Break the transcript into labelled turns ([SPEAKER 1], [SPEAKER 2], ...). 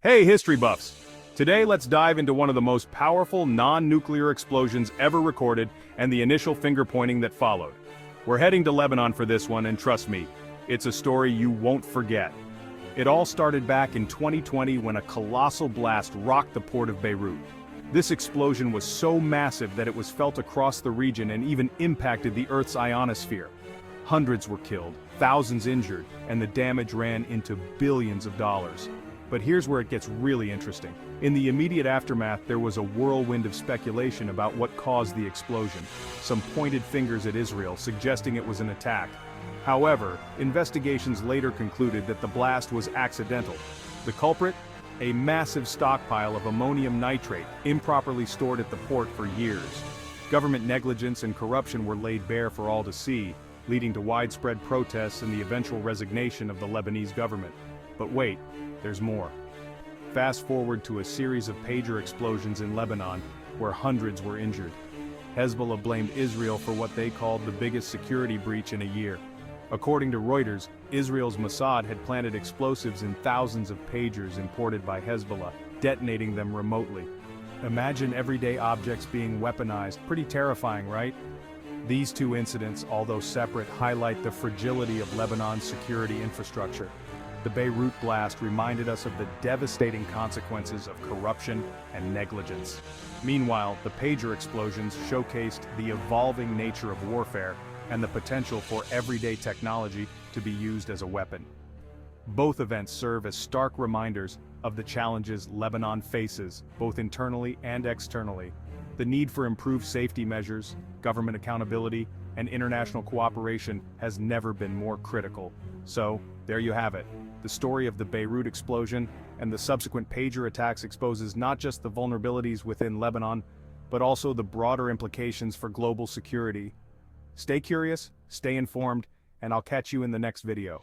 [SPEAKER 1] Hey, history buffs! Today let's dive into one of the most powerful non-nuclear explosions ever recorded and the initial finger-pointing that followed. We're heading to Lebanon for this one, and trust me, it's a story you won't forget. It all started back in 2020 when a colossal blast rocked the port of Beirut. This explosion was so massive that it was felt across the region and even impacted the Earth's ionosphere. Hundreds were killed, thousands injured, and the damage ran into billions of dollars. But here's where it gets really interesting. In the immediate aftermath, there was a whirlwind of speculation about what caused the explosion. Some pointed fingers at Israel, suggesting it was an attack. However, investigations later concluded that the blast was accidental. The culprit? A massive stockpile of ammonium nitrate, improperly stored at the port for years. Government negligence and corruption were laid bare for all to see, leading to widespread protests and the eventual resignation of the Lebanese government. But wait, there's more. Fast forward to a series of pager explosions in Lebanon, where hundreds were injured. Hezbollah blamed Israel for what they called the biggest security breach in a year. According to Reuters, Israel's Mossad had planted explosives in thousands of pagers imported by Hezbollah, detonating them remotely. Imagine everyday objects being weaponized. Pretty terrifying, right? These two incidents, although separate, highlight the fragility of Lebanon's security infrastructure. The Beirut blast reminded us of the devastating consequences of corruption and negligence. Meanwhile, the pager explosions showcased the evolving nature of warfare and the potential for everyday technology to be used as a weapon. Both events serve as stark reminders of the challenges Lebanon faces, both internally and externally. The need for improved safety measures, government accountability, and international cooperation has never been more critical. So, there you have it. The story of the Beirut explosion and the subsequent pager attacks exposes not just the vulnerabilities within Lebanon, but also the broader implications for global security. Stay curious, stay informed, and I'll catch you in the next video.